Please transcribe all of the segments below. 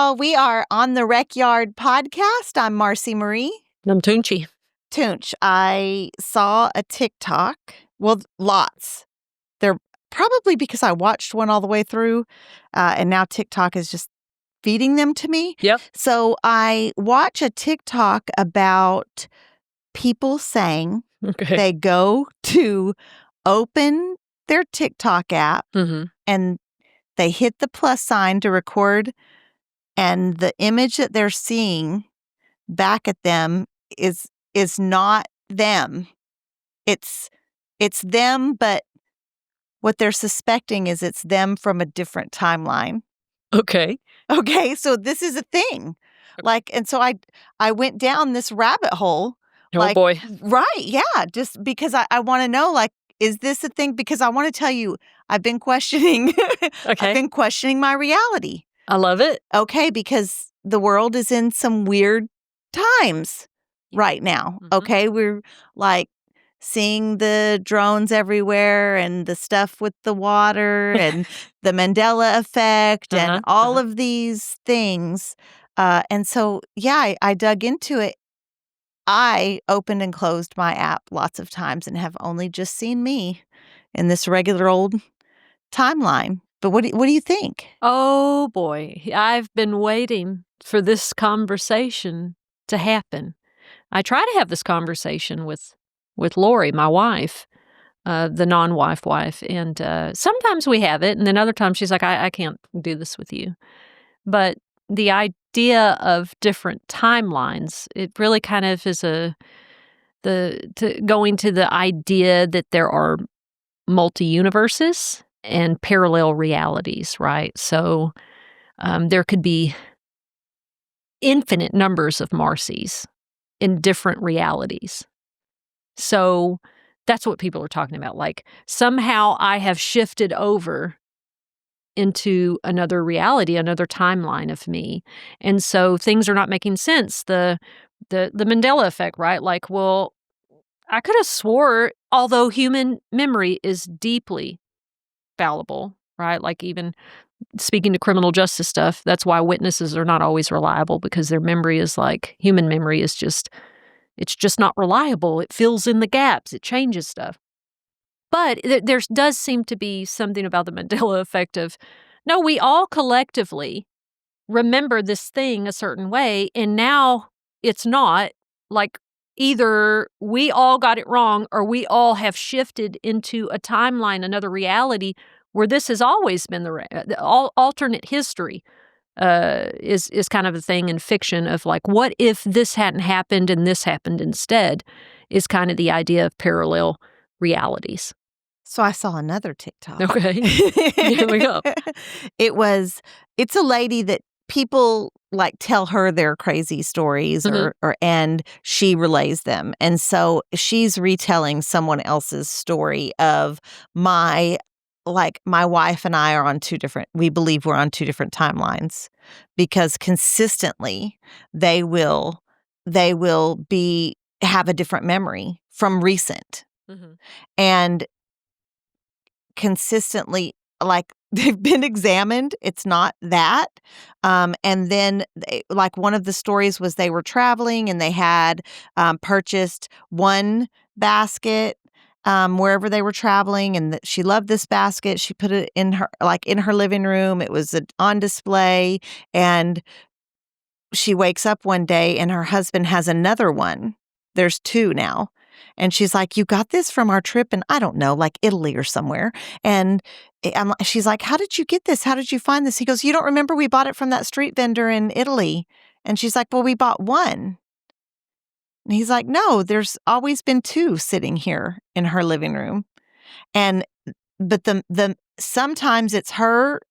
y'all. We are on the Recyard podcast. I'm Marci Marie. I'm Toonchi. Toonch, I saw a TikTok. Well, lots. They're probably because I watched one all the way through, and now TikTok is just feeding them to me. Yep. So I watch a TikTok about people saying they go to open their TikTok app and they hit the plus sign to record, and the image that they're seeing back at them is not them. It's them, but what they're suspecting is it's them from a different timeline. Okay, so this is a thing. And so I went down this rabbit hole. Oh, boy. Right, yeah, just because I want to know, is this a thing? Because I want to tell you, I've been questioning. I've been questioning my reality. I love it. Okay, because the world is in some weird times right now. Okay, we're seeing the drones everywhere and the stuff with the water and the Mandela Effect and all of these things. And so, yeah, I dug into it. I opened and closed my app lots of times and have only just seen me in this regular old timeline. But what do you think? Oh, boy. I've been waiting for this conversation to happen. I try to have this conversation with Lori, my wife, the non-wife wife, and sometimes we have it, and then other times she's like, I can't do this with you. But the idea of different timelines, it really kind of is going to the idea that there are multi-universes and parallel realities, right? So there could be infinite numbers of Marcis in different realities. So that's what people are talking about. Somehow I have shifted over into another reality, another timeline of me. And so things are not making sense. The Mandela Effect, right? I could have swore, although human memory is deeply fallible, right? Even speaking to criminal justice stuff, that's why witnesses are not always reliable, because their memory is human memory is it's just not reliable. It fills in the gaps. It changes stuff. But there does seem to be something about the Mandela Effect of, no, we all collectively remember this thing a certain way, and now it's not. Either we all got it wrong or we all have shifted into a timeline, another reality, where this has always been the alternate history. Is kind of a thing in fiction of what if this hadn't happened and this happened instead, is kind of the idea of parallel realities. So I saw another TikTok. Okay. Here we go. It's a lady that people tell her their crazy stories and she relays them. And so she's retelling someone else's story of my wife and I are we believe we're on two different timelines, because consistently they will have a different memory from recent. And consistently, they've been examined. It's not that. And then one of the stories was they were traveling and they had purchased one basket wherever they were traveling, and she loved this basket. She put it in her living room. It was on display, and she wakes up one day and her husband has another one. There's two now. And she's like, you got this from our trip in, I don't know, Italy or somewhere. And she's like, how did you get this? How did you find this? He goes, you don't remember we bought it from that street vendor in Italy? And she's like, well, we bought one. And he's like, no, there's always been two sitting here in her living room. But the sometimes it's her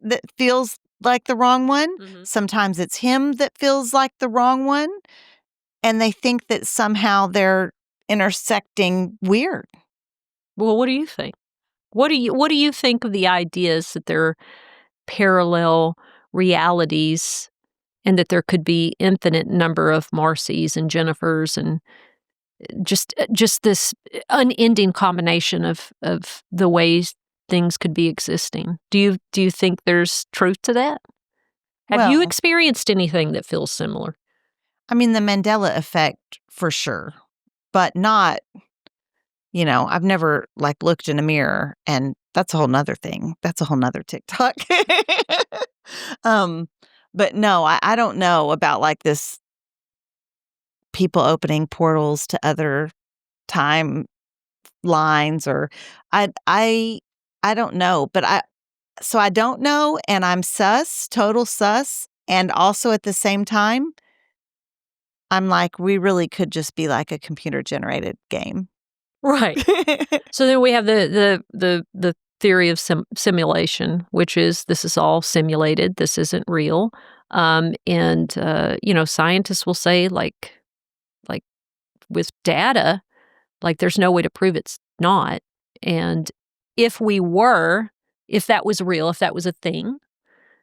that feels like the wrong one. Sometimes it's him that feels like the wrong one. And they think that somehow they're intersecting weird. Well, what do you think? What do you think of the ideas that there are parallel realities and that there could be infinite number of Marcis and Jennifers and just this unending combination of the ways things could be existing? Do you think there's truth to that? Have you Well, experienced anything that feels similar? I mean, the Mandela Effect for sure, but not, I've never like looked in a mirror, and that's a whole nother thing. That's a whole nother TikTok. um, but no, I don't know about like this people opening portals to other time lines, or I don't know, but I don't know, and I'm sus, total sus, and also at the same time, I'm like, we really could just be like a computer generated game. Right. So then we have the theory of simulation, which is this is all simulated. This isn't real. And scientists will say like with data, like there's no way to prove it's not. And if we were, if that was real, if that was a thing,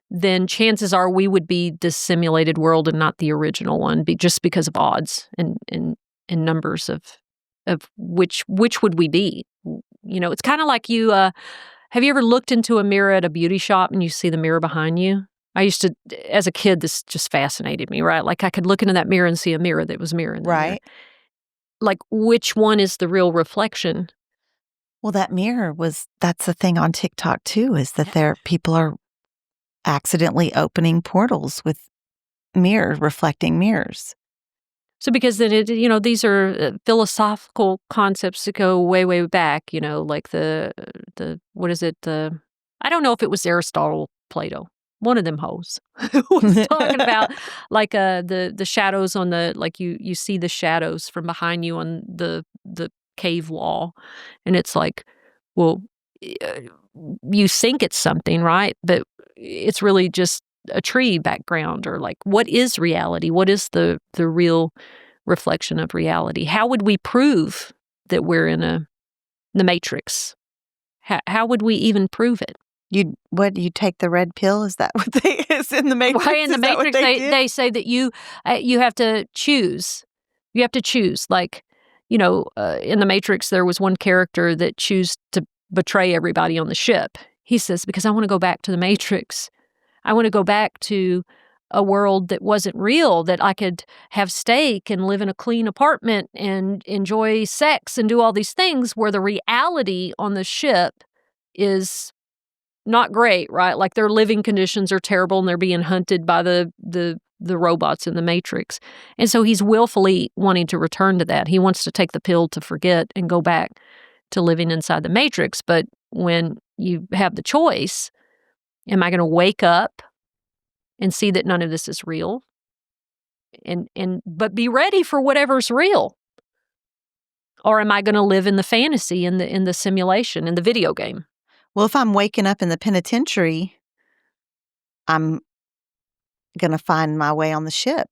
then chances are we would be this simulated world and not the original one, just because of odds and numbers of which would we be. It's kind of like you. Have you ever looked into a mirror at a beauty shop and you see the mirror behind you? I used to, as a kid, this just fascinated me, right? Like I could look into that mirror and see a mirror that was mirroring the mirror. Right. Like which one is the real reflection? Well, that's the thing on TikTok too, is that people are accidentally opening portals with reflecting mirrors. So because then these are philosophical concepts that go way, way back, like the what is it? I don't know if it was Aristotle, Plato, one of them hoes was talking about like the shadows on like you see the shadows from behind you on the cave wall, and it's like, well, uh, you think it's something, right? But it's really just a tree background, or like what is reality? What is the real reflection of reality? How would we prove that we're in the matrix? How would we even prove it? You take the red pill? Is that what is in the Matrix? Right, in the Is that what Matrix, did? they say that you have to choose. You have to choose. Like, in the Matrix, there was one character that chose to betray everybody on the ship. He says, because I want to go back to the Matrix. I want to go back to a world that wasn't real, that I could have steak and live in a clean apartment and enjoy sex and do all these things, where the reality on the ship is not great, right? Like their living conditions are terrible and they're being hunted by the robots in the Matrix. And so he's willfully wanting to return to that. He wants to take the pill to forget and go back to living inside the Matrix. But when you have the choice, am I going to wake up and see that none of this is real, but be ready for whatever's real? Or am I going to live in the fantasy, in the simulation, in the video game? Well, if I'm waking up in the penitentiary, I'm going to find my way on the ship.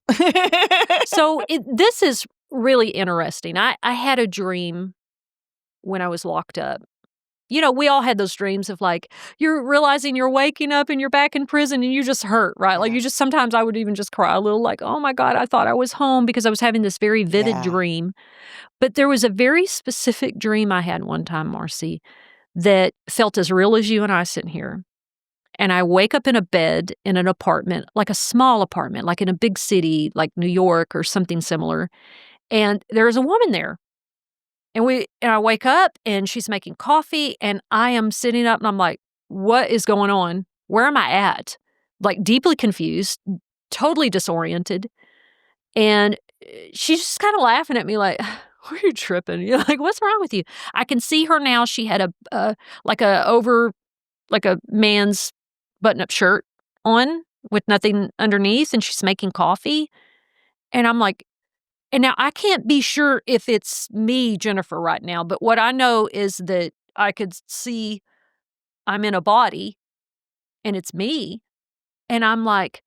So this is really interesting. I had a dream when I was locked up. We all had those dreams of like, you're realizing you're waking up and you're back in prison and you just hurt, right? Like sometimes I would even just cry a little like, oh my God, I thought I was home, because I was having this very vivid dream. But there was a very specific dream I had one time, Marci, that felt as real as you and I sitting here. And I wake up in a bed in an apartment, like a small apartment, like in a big city, like New York or something similar. And there's a woman there. And I wake up and she's making coffee and I am sitting up and I'm like, what is going on? Where am I at? Like deeply confused, totally disoriented. And she's just kind of laughing at me like, why are you tripping? You're like, what's wrong with you? I can see her now. She had a man's button-up shirt on with nothing underneath, and she's making coffee. And I'm like, and now I can't be sure if it's me, Jennifer, right now, but what I know is that I could see I'm in a body and it's me. And I'm like,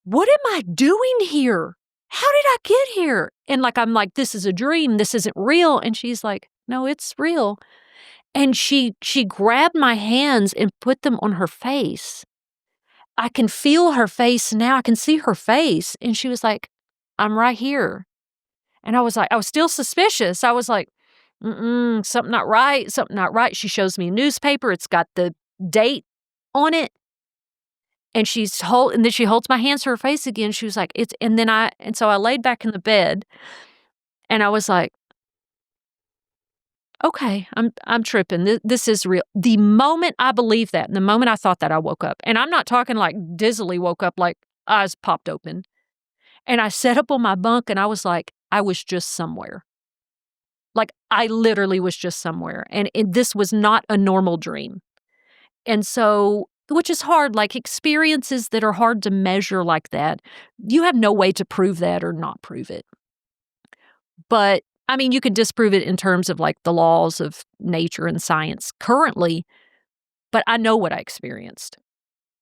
what am I doing here? How did I get here? And like, I'm like, this is a dream. This isn't real. And she's like, no, it's real. And she grabbed my hands and put them on her face. I can feel her face now. I can see her face. And she was like, I'm right here. And I was still suspicious. I was like, something not right, something not right. She shows me a newspaper. It's got the date on it. And and then she holds my hands to her face again. She was like, and so I laid back in the bed and I was like, okay, I'm tripping. This is real. The moment I believed that, and the moment I thought that, I woke up. And I'm not talking like dizzily woke up, like eyes popped open. And I sat up on my bunk and I was like, I was just somewhere. Like I literally was just somewhere. And this was not a normal dream. And so, which is hard, like experiences that are hard to measure like that, you have no way to prove that or not prove it. But I mean, you can disprove it in terms of like the laws of nature and science currently, but I know what I experienced.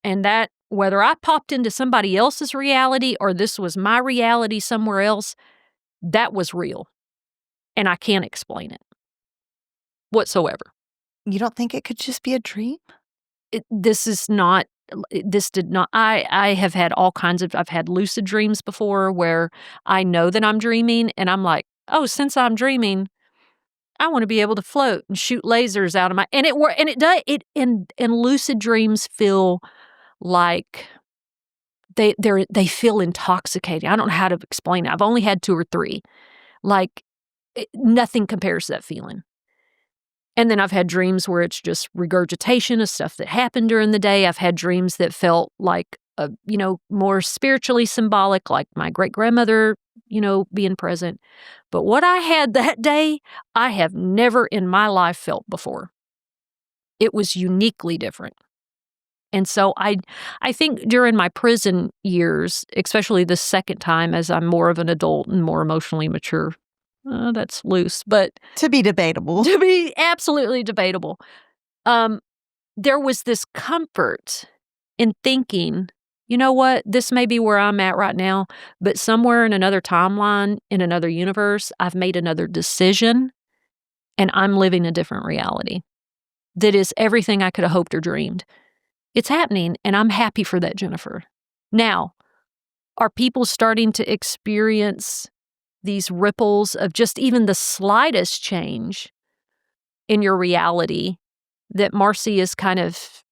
And that, whether I popped into somebody else's reality or this was my reality somewhere else, that was real. And I can't explain it whatsoever. You don't think it could just be a dream? This did not, I have had all kinds of, I've had lucid dreams before where I know that I'm dreaming and I'm like, oh, since I'm dreaming, I want to be able to float and shoot lasers out of my, and it does, and lucid dreams feel like they feel intoxicating. I don't know how to explain it. I've only had 2 or 3. Like nothing compares to that feeling. And then I've had dreams where it's just regurgitation of stuff that happened during the day. I've had dreams that felt like, more spiritually symbolic, like my great-grandmother, being present. But what I had that day, I have never in my life felt before. It was uniquely different. And so I think during my prison years, especially the second time as I'm more of an adult and more emotionally mature, that's loose, but to be debatable. To be absolutely debatable. There was this comfort in thinking, you know what, this may be where I'm at right now, but somewhere in another timeline, in another universe, I've made another decision and I'm living a different reality that is everything I could have hoped or dreamed. It's happening and I'm happy for that, Jennifer. Now, are people starting to experience these ripples of just even the slightest change in your reality that Marci is kind of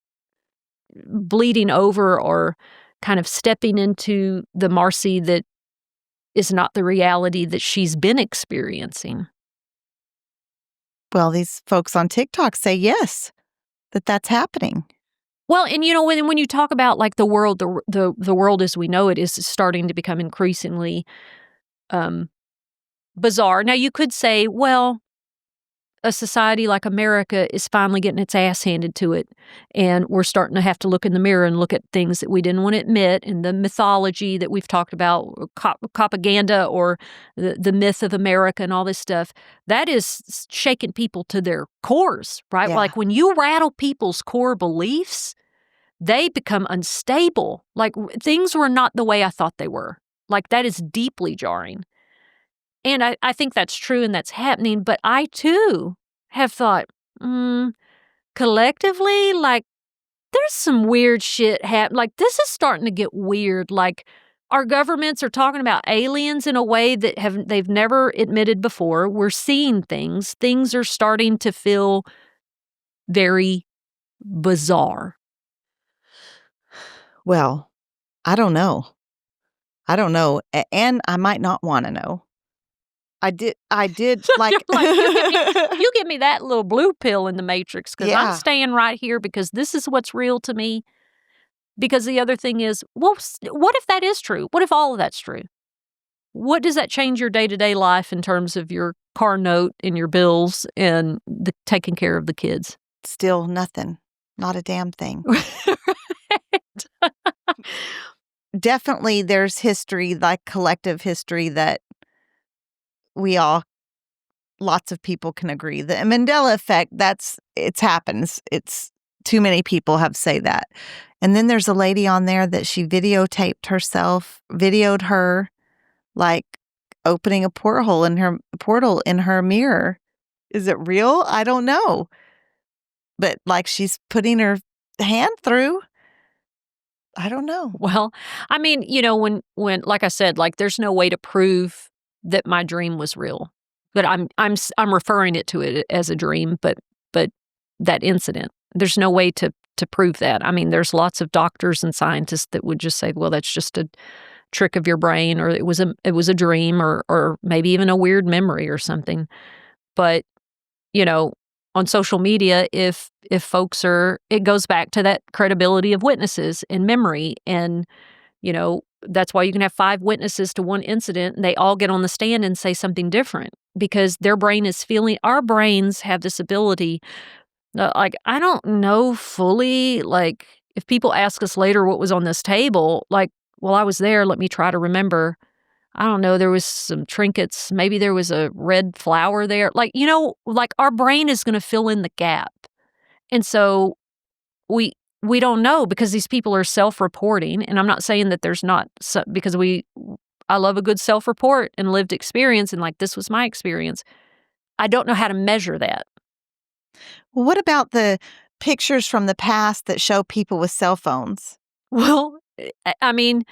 bleeding over or kind of stepping into the Marci that is not the reality that she's been experiencing? Well, these folks on TikTok say yes, that's happening. Well, and when you talk about like the world, the world as we know it is starting to become increasingly bizarre. Now, you could say, well, a society like America is finally getting its ass handed to it, and we're starting to have to look in the mirror and look at things that we didn't want to admit, and the mythology that we've talked about, propaganda or the myth of America and all this stuff, that is shaking people to their cores, right? Yeah. Like when you rattle people's core beliefs, they become unstable. Like things were not the way I thought they were. Like that is deeply jarring. And I think that's true and that's happening. But I, too, have thought, collectively, like, there's some weird shit happening. Like, this is starting to get weird. Like, our governments are talking about aliens in a way that they've never admitted before. We're seeing things. Things are starting to feel very bizarre. Well, I don't know. And I might not want to know. I did like, you give me that little blue pill in the Matrix because Yeah. I'm staying right here because this is what's real to me. Because the other thing is, well, what if that is true? What if all of that's true? What does that change your day-to-day life in terms of your car note and your bills and the taking care of the kids? Still nothing. Not a damn thing. Definitely there's history, like collective history that lots of people can agree. The Mandela Effect, it happens. It's too many people have say that. And then there's a lady on there that she videotaped her like opening a portal in her mirror. Is it real? I don't know. But like she's putting her hand through. I don't know. Well, I mean, when like I said, like there's no way to prove that my dream was real. But I'm referring to it as a dream, but that incident, there's no way to to prove that. I mean, there's lots of doctors and scientists that would just say, well, that's just a trick of your brain, or it was a dream, or maybe even a weird memory or something. But, on social media, if folks it goes back to that credibility of witnesses and memory. And, that's why you can have 5 witnesses to one incident and they all get on the stand and say something different, because their brain is our brains have this ability. Like, I don't know fully, like, if people ask us later what was on this table, like, well, I was there, let me try to remember. I don't know, there was some trinkets, maybe there was a red flower there. Like, like our brain is gonna fill in the gap. And so we don't know, because these people are self-reporting, and I'm not saying that there's not because I love a good self-report and lived experience, and, like, this was my experience. I don't know how to measure that. Well, what about the pictures from the past that show people with cell phones? Well, I mean,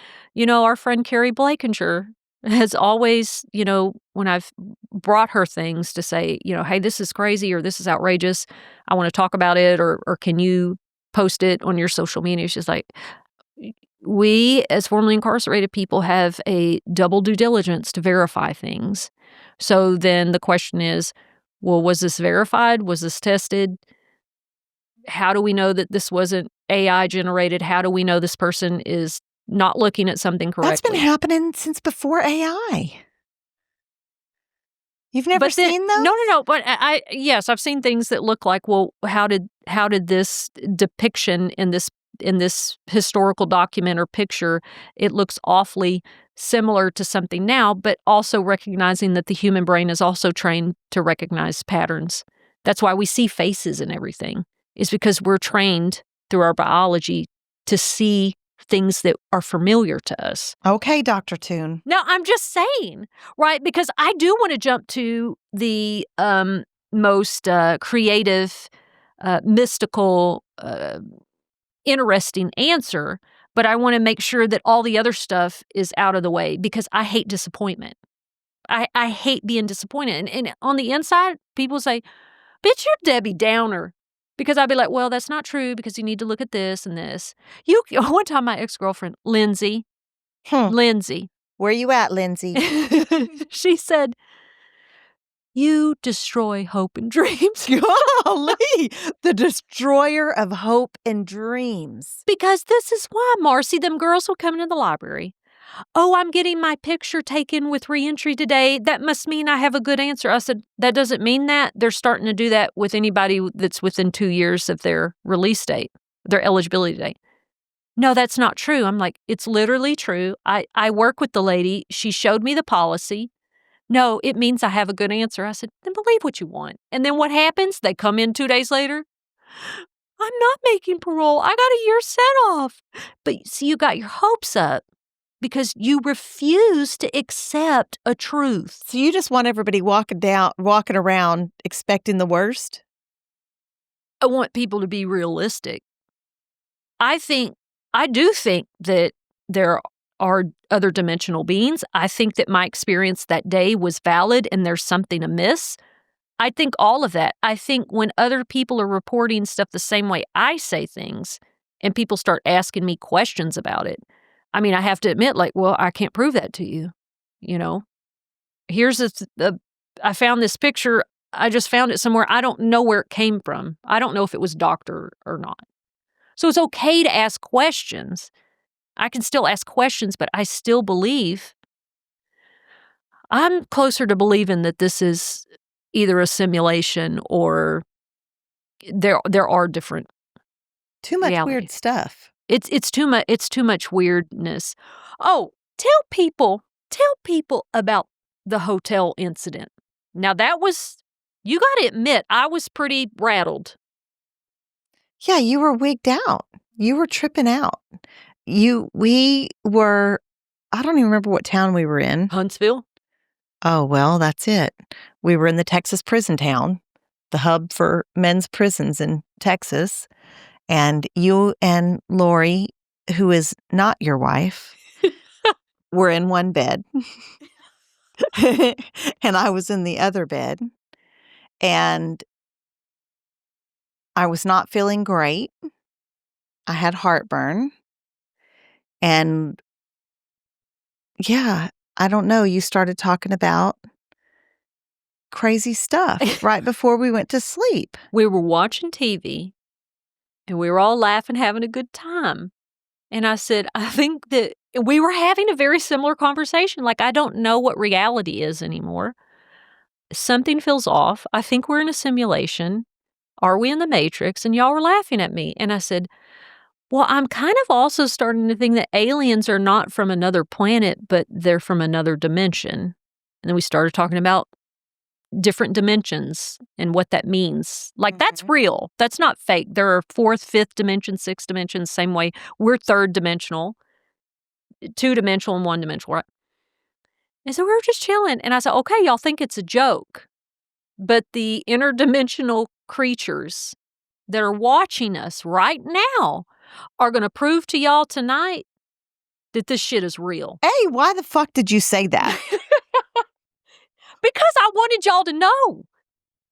our friend Carrie Blakinger has always, when I've brought her things to say, hey, this is crazy or this is outrageous, I want to talk about it, or can you post it on your social media? She's like, we as formerly incarcerated people have a double due diligence to verify things. So then the question is, well, was this verified? Was this tested? How do we know that this wasn't AI generated? How do we know this person is not looking at something correctly? That's been happening since before AI. You've never seen those? No. But yes, I've seen things that look like, well, how did this depiction in this historical document or picture, it looks awfully similar to something now, but also recognizing that the human brain is also trained to recognize patterns. That's why we see faces and everything, is because we're trained through our biology to see things that are familiar to us. Okay, Dr. Toon. No, I'm just saying, right? Because I do want to jump to the most creative, mystical, interesting answer, but I want to make sure that all the other stuff is out of the way, because I hate disappointment. I hate being disappointed. And on the inside, people say, bitch, you're Debbie Downer. Because I'd be like, well, that's not true, because you need to look at this and this. One time my ex-girlfriend, Lindsay, Where you at, Lindsay? she said, you destroy hope and dreams. Golly, the destroyer of hope and dreams. Because this is why, Marci, them girls will come into the library. Oh, I'm getting my picture taken with reentry today. That must mean I have a good answer. I said, that doesn't mean that. They're starting to do that with anybody that's within 2 years of their release date, their eligibility date. No, that's not true. I'm like, it's literally true. I work with the lady. She showed me the policy. No, it means I have a good answer. I said, then believe what you want. And then what happens? They come in 2 days later. I'm not making parole. I got a year set off. But see, you got your hopes up because you refuse to accept a truth. So you just want everybody walking around expecting the worst? I want people to be realistic. I do think that there are other dimensional beings. I think that my experience that day was valid and there's something amiss. I think all of that. I think when other people are reporting stuff the same way I say things and people start asking me questions about it, I mean, I have to admit, like, well, I can't prove that to you. Here's I found this picture. I just found it somewhere. I don't know where it came from. I don't know if it was doctored or not. So it's okay to ask questions. I can still ask questions, but I still believe. I'm closer to believing that this is either a simulation or there are different Too much realities. Weird stuff. It's too much. It's too much weirdness. Oh, tell people about the hotel incident. Now you got to admit, I was pretty rattled. Yeah, you were wigged out. You were tripping out. We were, I don't even remember what town we were in. Huntsville? Oh, well, that's it. We were in the Texas prison town, the hub for men's prisons in Texas. And you and Lori, who is not your wife, were in one bed. And I was in the other bed. And I was not feeling great. I had heartburn. And yeah, I don't know, you started talking about crazy stuff right before we went to sleep. We were watching TV, and we were all laughing, having a good time. And I said, I think that we were having a very similar conversation. Like, I don't know what reality is anymore. Something feels off. I think we're in a simulation. Are we in the Matrix? And y'all were laughing at me. And I said, well, I'm kind of also starting to think that aliens are not from another planet, but they're from another dimension. And then we started talking about different dimensions and what that means. Like, that's real. That's not fake. There are fourth, fifth dimension, sixth dimension, same way. We're third dimensional, two-dimensional, and one-dimensional, right? And so we were just chilling. And I said, okay, y'all think it's a joke, but the interdimensional creatures that are watching us right now are going to prove to y'all tonight that this shit is real. Hey, why the fuck did you say that? Because I wanted y'all to know.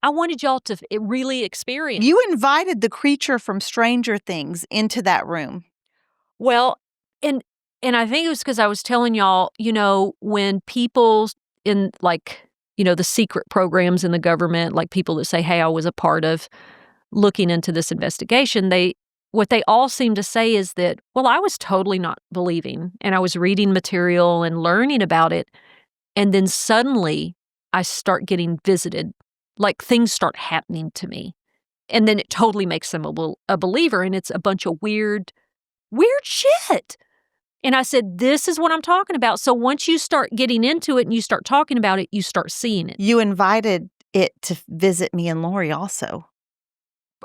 I wanted y'all to really experience. You invited the creature from Stranger Things into that room. Well, and I think it was because I was telling y'all, when people in, like, the secret programs in the government, like people that say, hey, I was a part of looking into this investigation, what they all seem to say is that, well, I was totally not believing, and I was reading material and learning about it, and then suddenly I start getting visited, like things start happening to me, and then it totally makes them a believer, and it's a bunch of weird shit. And I said, this is what I'm talking about. So once you start getting into it and you start talking about it, you start seeing it. You invited it to visit me and Lori also.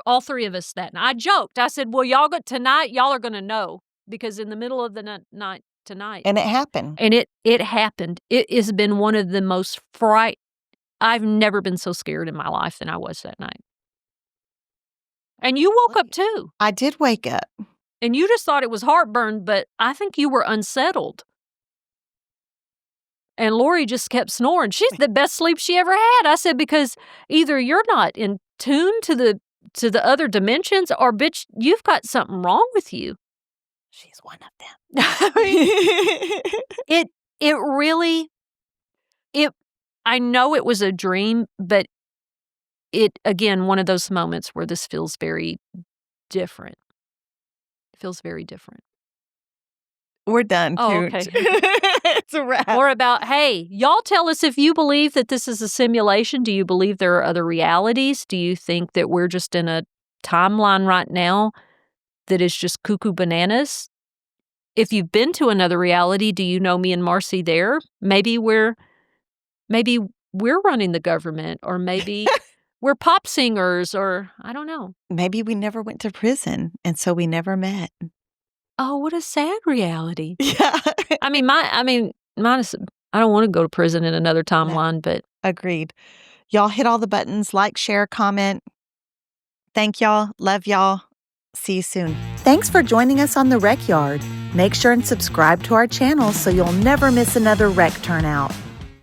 All three of us that night. I joked. I said, well, y'all tonight, y'all are going to know, because in the middle of the night tonight. And it happened. And it happened. It has been one of the most I've never been so scared in my life than I was that night. And you woke up too. I did wake up. And you just thought it was heartburn, but I think you were unsettled. And Lori just kept snoring. She's the best sleep she ever had. I said, because either you're not in tune to the other dimensions, or bitch, you've got something wrong with you. She's one of them. It really, I know it was a dream, but again, one of those moments where this feels very different. It feels very different. We're done, Oh, Toon. okay. It's a wrap. Or about, hey, y'all tell us if you believe that this is a simulation. Do you believe there are other realities? Do you think that we're just in a timeline right now that is just cuckoo bananas? If you've been to another reality, do you know me and Marci there? Maybe we're running the government, or maybe we're pop singers, or I don't know. Maybe we never went to prison, and so we never met. Oh, what a sad reality. Yeah. mine is, I don't want to go to prison in another timeline, but. Agreed. Y'all hit all the buttons, like, share, comment. Thank y'all. Love y'all. See you soon. Thanks for joining us on the Rec Yard. Make sure and subscribe to our channel so you'll never miss another rec turnout.